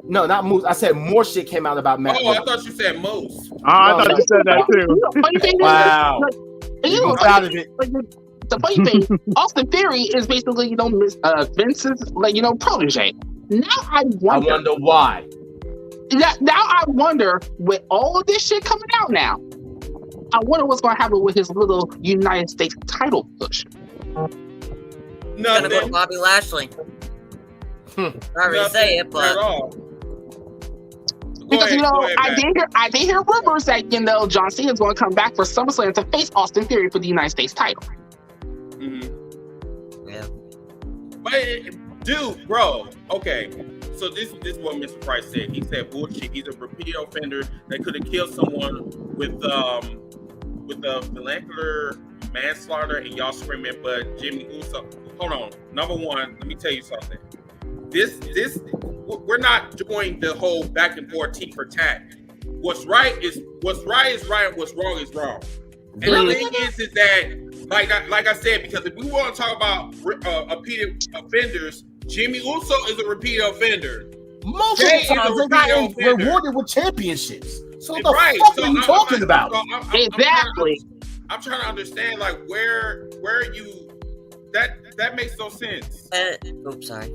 No, not Moose. I said more shit came out about Matt Riddle. I thought you said Moose. I thought you said that too. Funny thing Wow. out of it. The funny thing, Austin Theory is basically, Vince's protege. Now I wonder why. Now I wonder, with all of this shit coming out now, I wonder what's going to happen with his little United States title push. He's gonna go to Bobby Lashley. Sorry to say it, but because I did hear rumors that John Cena is going to come back for SummerSlam to face Austin Theory for the United States title. Yeah. But dude, bro, okay. So this is what Mr. Price said. He said bullshit. He's a repeat offender that could have killed someone with a vernacular manslaughter and y'all screaming, but Jimmy Uso. Hold on. Number one, let me tell you something. This we're not doing the whole back and forth tit for tat. What's right is right, what's wrong is wrong. And the thing is that like I said, because if we want to talk about repeated offenders, Jimmy Uso is a repeat offender. Multiple times they got rewarded with championships. So what the fuck are you talking about? Exactly. I'm trying to understand like where you that makes no sense. Oops, sorry.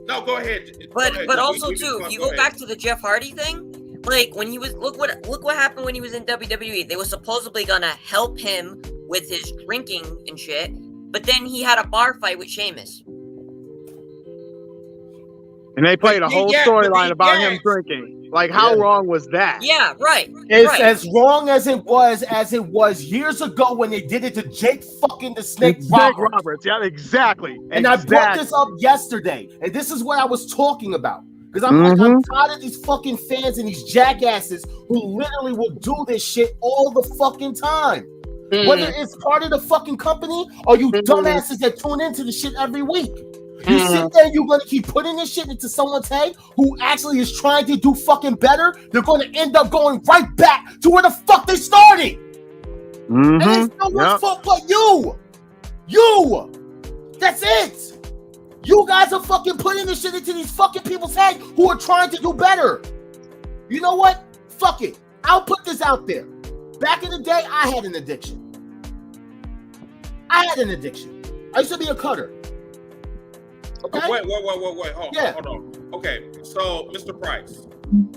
No, go ahead. But also too, if you go back to the Jeff Hardy thing, like when he was look what happened when he was in WWE. They were supposedly gonna help him with his drinking and shit, but then he had a bar fight with Sheamus. And they played a whole storyline about him drinking. Like, how wrong was that? Yeah, right. It's as wrong as it was years ago when they did it to Jake fucking the Snake Roberts. Yeah, exactly. And I brought this up yesterday, and this is what I was talking about. Because I'm tired of these fucking fans and these jackasses who literally will do this shit all the fucking time. Whether it's part of the fucking company or you dumbasses that tune into the shit every week. You sit there, you're gonna keep putting this shit into someone's head who actually is trying to do fucking better. They're gonna end up going right back to where the fuck they started. And it's no one's fault but you. You. That's it. You guys are fucking putting this shit into these fucking people's head who are trying to do better. You know what? Fuck it. I'll put this out there. Back in the day, I had an addiction. I used to be a cutter. Okay. Wait. Hold on. Okay. So, Mr. Price,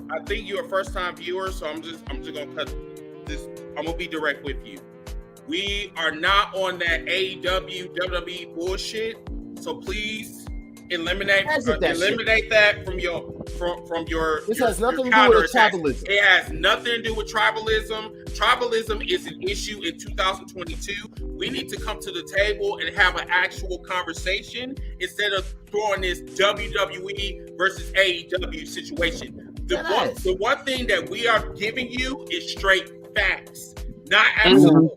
I think you're a first-time viewer, so I'm just gonna cut this. I'm gonna be direct with you. We are not on that AEW, WWE bullshit. So please eliminate that from your. This has nothing to do with tribalism. It has nothing to do with tribalism. Tribalism is an issue in 2022. We need to come to the table and have an actual conversation instead of throwing this WWE versus AEW situation. The one thing that we are giving you is straight facts, not absolute.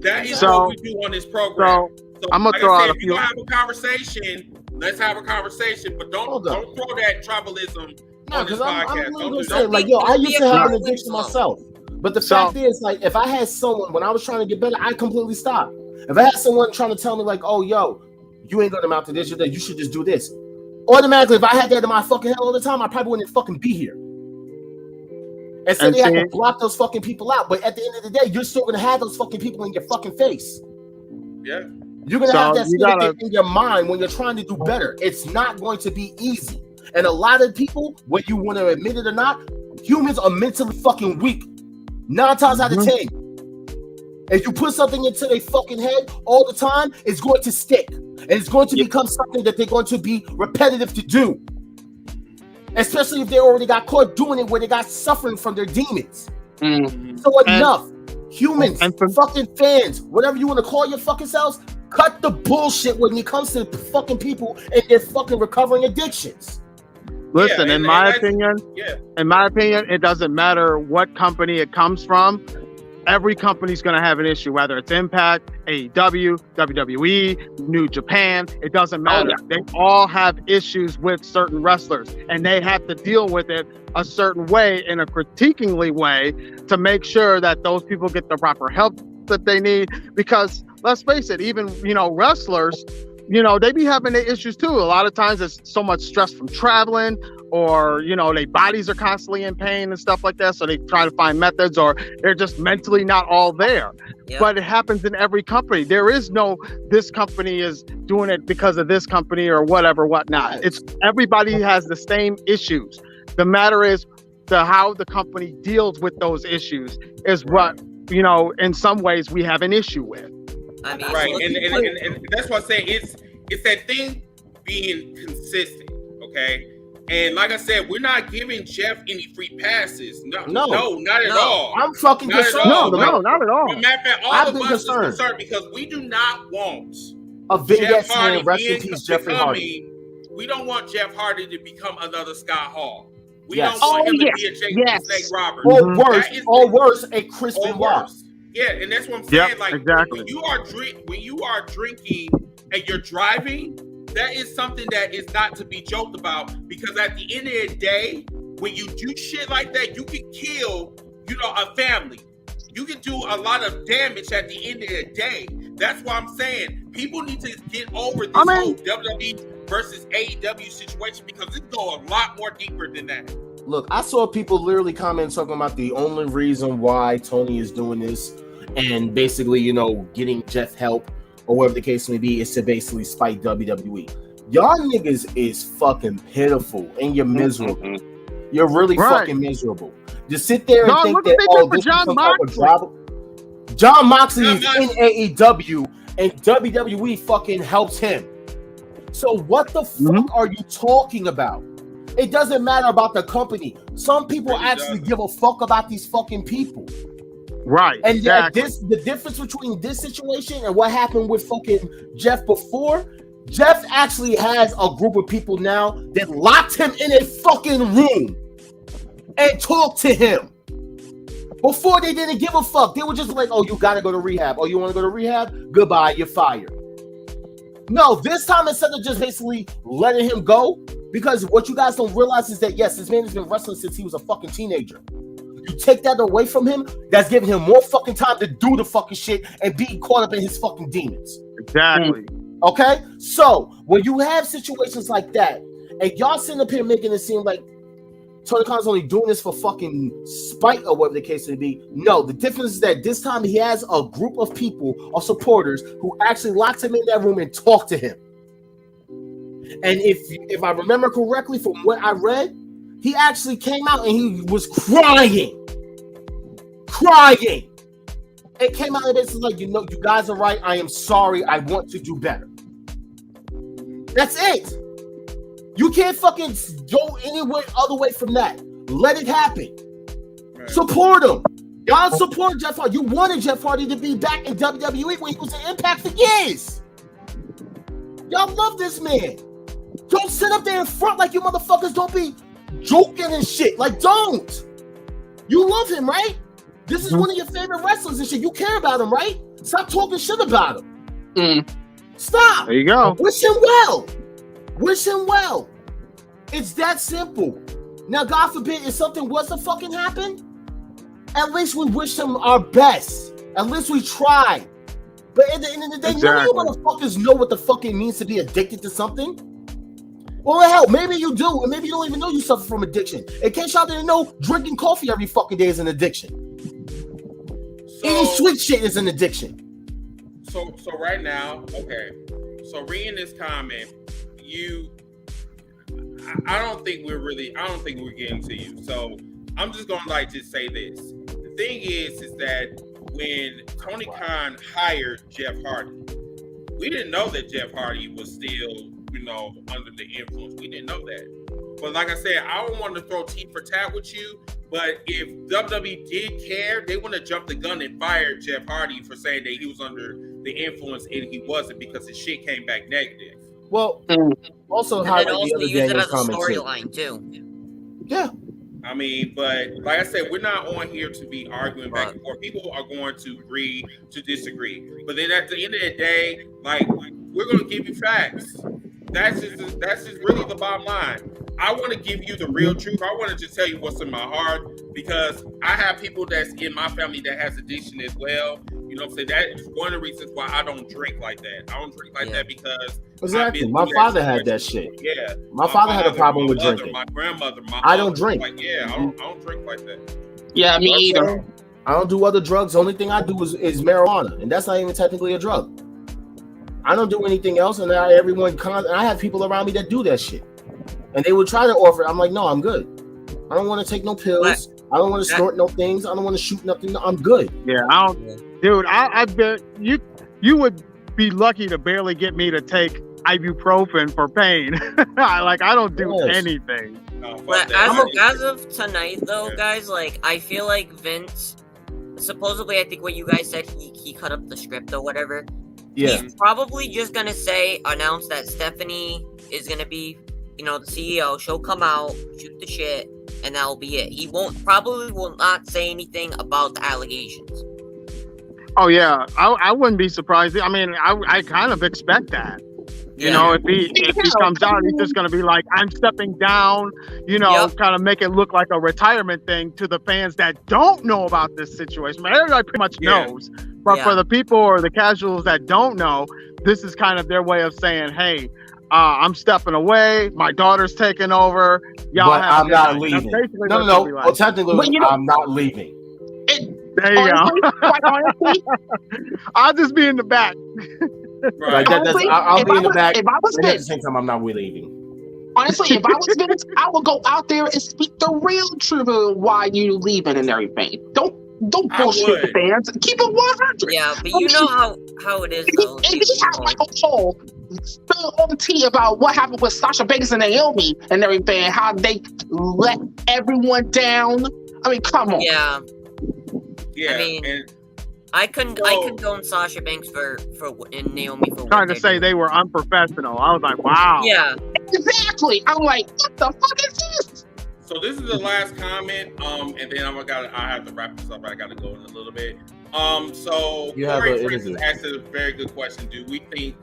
That is what we do on this program. So I'm gonna throw out a few. If you have a conversation, let's have a conversation, but don't throw that tribalism on this podcast. I used to have an addiction myself. But the fact is, like, if I had someone, when I was trying to get better, I completely stopped. If I had someone trying to tell me, like, oh, yo, you ain't gonna amount to this, you should just do this. Automatically, if I had that in my fucking head all the time, I probably wouldn't fucking be here. And so they have to block those fucking people out. But at the end of the day, you're still gonna have those fucking people in your fucking face. Yeah. You're gonna have that in your mind when you're trying to do better. It's not going to be easy. And a lot of people, whether you want to admit it or not, humans are mentally fucking weak. 9 times out of 10. If you put something into their fucking head all the time, it's going to stick. And it's going to become something that they're going to be repetitive to do. Especially if they already got caught doing it where they got suffering from their demons. So enough. Humans, fucking fans, whatever you want to call your fucking selves, cut the bullshit when it comes to fucking people and their fucking recovering addictions. Listen, in my opinion, it doesn't matter what company it comes from. Every company's going to have an issue, whether it's Impact, AEW, WWE, New Japan. It doesn't matter. They all have issues with certain wrestlers, and they have to deal with it a certain way, in a critiquingly way, to make sure that those people get the proper help that they need. Because let's face it, even wrestlers, they be having their issues too. A lot of times it's so much stress from traveling, or their bodies are constantly in pain and stuff like that, so they try to find methods, or they're just mentally not all there. But it happens in every company. There is no this company is doing it because of this company or whatnot. It's everybody has the same issues. The matter is how the company deals with those issues is what in some ways we have an issue with. I mean, right, and that's what I'm saying. It's that thing being consistent, okay? And like I said, we're not giving Jeff any free passes. No, not at all. I'm fucking concerned. No, not at all. All of us are concerned because we do not want a Jeff Hardy being Jeffrey Hardy. We don't want Jeff Hardy to become another Scott Hall. We don't want him to be a Jake Roberts. Or worse, a Chris Benoit. Yeah, and that's what I'm saying. When you are drinking and you're driving, that is something that is not to be joked about, because at the end of the day, when you do shit like that, you can kill, a family. You can do a lot of damage at the end of the day. That's why I'm saying people need to get over this whole WWE versus AEW situation, because it go a lot more deeper than that. Look, I saw people literally comment talking about the only reason why Tony is doing this and basically, getting Jeff help or whatever the case may be, is to basically spite WWE. Y'all niggas is fucking pitiful and you're miserable. You're really fucking miserable. Just sit there and think that, this John Moxley. John Moxley is in AEW and WWE fucking helps him. So what the fuck are you talking about? It doesn't matter about the company. Some people actually give a fuck about these fucking people. Right. And the difference between this situation and what happened with fucking Jeff before, Jeff actually has a group of people now that locked him in a fucking room and talked to him. Before they didn't give a fuck. They were just like, oh, you gotta go to rehab. Oh, you want to go to rehab? Goodbye, you're fired. No, this time instead of just basically letting him go, because what you guys don't realize is that yes, this man has been wrestling since he was a fucking teenager. You take that away from him, that's giving him more fucking time to do the fucking shit and be caught up in his fucking demons. Exactly. Okay? So, when you have situations like that, and y'all sitting up here making it seem like Tony Khan's only doing this for fucking spite or whatever the case may be. No, the difference is that this time he has a group of people or supporters who actually locked him in that room and talked to him. And if I remember correctly from what I read, he actually came out and he was crying. It came out and basically like, you know, you guys are right. I am sorry. I want to do better. That's it. You can't fucking go anywhere other way from that. Let it happen. Right. Support him. Y'all support Jeff Hardy. You wanted Jeff Hardy to be back in WWE when he was in Impact for years. Y'all love this man. Don't sit up there in front like you motherfuckers don't be joking and shit. Like, don't. You love him, right? This is one of your favorite wrestlers and shit. You care about him, right? Stop talking shit about him. Stop. There you go. Wish him well. Wish him well. It's that simple. Now, God forbid, if something was to fucking happen, at least we wish him our best. At least we tried. But at the end of the day, none of you motherfuckers know what the fuck it means to be addicted to something. Well, hell, maybe you do, and maybe you don't even know you suffer from addiction. In case y'all didn't know, drinking coffee every fucking day is an addiction. Eating sweet shit is an addiction. So right now, okay. So reading this comment, I don't think we're getting to you. So I'm just gonna just say this. The thing is that when Tony Khan hired Jeff Hardy, we didn't know that Jeff Hardy was still, under the influence. We didn't know that. But like I said, I don't want to throw tit for tat with you. But if WWE did care, they wouldn't have jumped the gun and fired Jeff Hardy for saying that he was under the influence and he wasn't, because his shit came back negative. Well, also highlight the other use it as a comment storyline too. Yeah. I mean, but like I said, we're not on here to be arguing back and forth. People are going to agree to disagree. But then at the end of the day, we're going to give you facts. That's just really the bottom line. I want to give you the real truth. I want to just tell you what's in my heart, because I have people that's in my family that has addiction as well. You know what I'm saying? That is one of the reasons why I don't drink like that. I don't drink like that because exactly. My father had that shit. Yeah. My father had a problem with drinking. My grandmother, I don't drink. I don't drink like that. Yeah, me either. I don't do other drugs. The only thing I do is marijuana, and that's not even technically a drug. I don't do anything else, and I have people around me that do that shit. And they would try to offer it. I'm like, no, I'm good. I don't want to take no pills. I don't want to snort no things. I don't want to shoot nothing. No, I'm good. Yeah, I bet you would be lucky to barely get me to take ibuprofen for pain. I don't do anything. But as of tonight, though, guys, I feel like Vince, supposedly, I think what you guys said, he cut up the script or whatever. Yeah. He's probably just gonna announce that Stephanie is gonna be, the CEO. She'll come out, shoot the shit, and that'll be it. He probably will not say anything about the allegations. Oh yeah, I wouldn't be surprised. I mean, I kind of expect that. Yeah. If he comes out, he's just gonna be like, I'm stepping down. Kind of make it look like a retirement thing to the fans that don't know about this situation. But everybody pretty much knows. But for the people or the casuals that don't know, this is kind of their way of saying, hey, I'm stepping away. My daughter's taking over. Y'all, but I'm not leaving. No. Well, technically, I'm not leaving. There you go. Honestly, I'll just be in the back. Right. I'll be in the back. At the same time, I'm not leaving. Honestly, if I was Vince, I would go out there and speak the real truth of why you leaving and everything. Don't bullshit the fans. Keep it 100. Yeah, but you know how it is, though. If he had a whole spill all the tea about what happened with Sasha Banks and Naomi and everything, how they let everyone down. I mean, come on. Yeah. Yeah. I mean, I condone Sasha Banks and Naomi for trying to say they were unprofessional. I was like, wow. Yeah. Exactly. I'm like, what the fuck is this? So this is the last comment, and then I have to wrap this up. I gotta go in a little bit. So You have Corey a Francis interview. asked a very good question. Do we think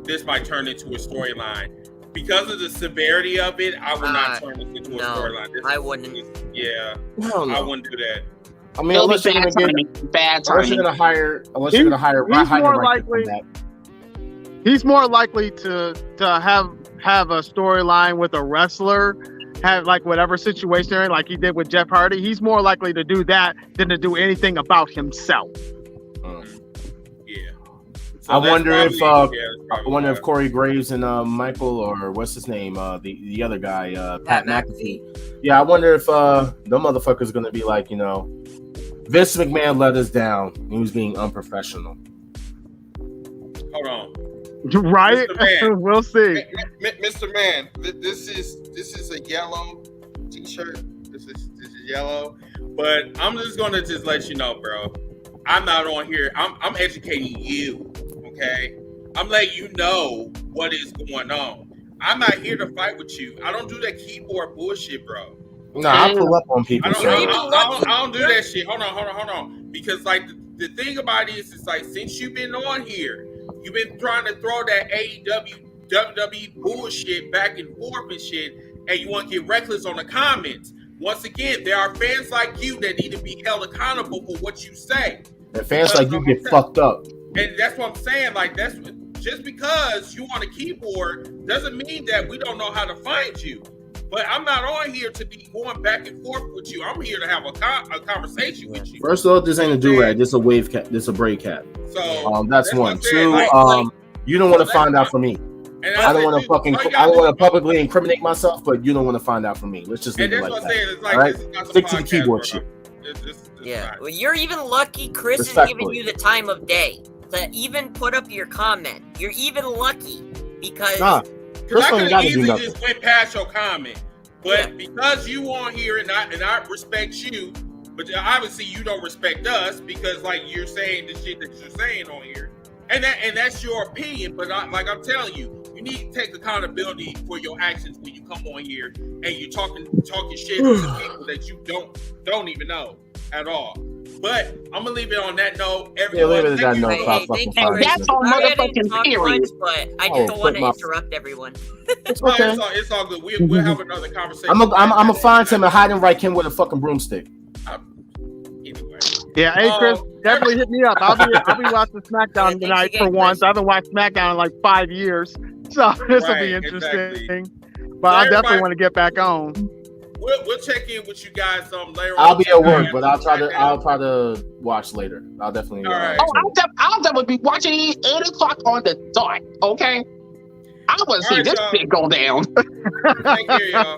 this might turn into a storyline? Because of the severity of it, I would not turn this into a storyline. I wouldn't. Yeah, Hell no. I wouldn't do that. I mean, unless you're gonna hire He's more Ryder likely. from that. He's more likely to have a storyline with a wrestler, have like whatever situation they're in, like he did with Jeff Hardy. He's more likely to do that than to do anything about himself. Yeah. I wonder probably if Corey Graves and Michael, or what's his name, the other guy, Pat McAfee. Yeah, I wonder if the motherfucker's gonna be like, Vince McMahon let us down. He was being unprofessional. Hold on. Right? We'll see. Mr. Man, this is a yellow t-shirt. This is yellow. But I'm just gonna let you know, bro. I'm not on here. I'm educating you. Okay. I'm letting you know what is going on. I'm not here to fight with you. I don't do that keyboard bullshit, bro. No, I pull up on people. I don't do that shit. Hold on. Because like the thing about it is, it's like since you've been on here, you've been trying to throw that AEW, WWE bullshit back and forth and shit, and you want to get reckless on the comments. Once again, there are fans like you that need to be held accountable for what you say. And fans like you get fucked up. And that's what I'm saying. Like that's just because you on a keyboard doesn't mean that we don't know how to find you. But I'm not on here to be going back and forth with you. I'm here to have a conversation with you. First of all, this ain't a do-rag. This is a wave cap. This is a braid cap. So that's one. Two, you don't want to find out from me. I don't want to publicly incriminate myself, but you don't want to find out from me. Let's just leave it like that. It's like, all right? This is not Stick to the podcast, keyboard bro. shit. Yeah, well, you're even lucky Chris is Respectfully. giving you the time of day to even put up your comment. You're even lucky because I could have easily just went past your comment, but because you on here and I respect you, but obviously you don't respect us because like you're saying the shit that you're saying on here, and that's your opinion. But like I'm telling you, you need to take accountability for your actions when you come on here and you're talking shit to people that you don't even know at all. But I'm gonna leave it on that note. Everyone, thank you. That's all motherfucking period. But I just don't want to interrupt everyone. It's all good. We'll have another conversation. I'm gonna find him and hide and right him with a fucking broomstick. Anyway. Yeah, hey Chris, definitely hit me up. I'll be watching SmackDown tonight for once. I haven't watched SmackDown in like 5 years, so this will be interesting. Exactly. But I definitely want to get back on. We'll check in with you guys later. I'll be at work, but I'll try to watch later. I'll definitely. All right. I'll definitely be watching it 8:00 on the dot. Okay. I want to see this shit go down. Take care, y'all.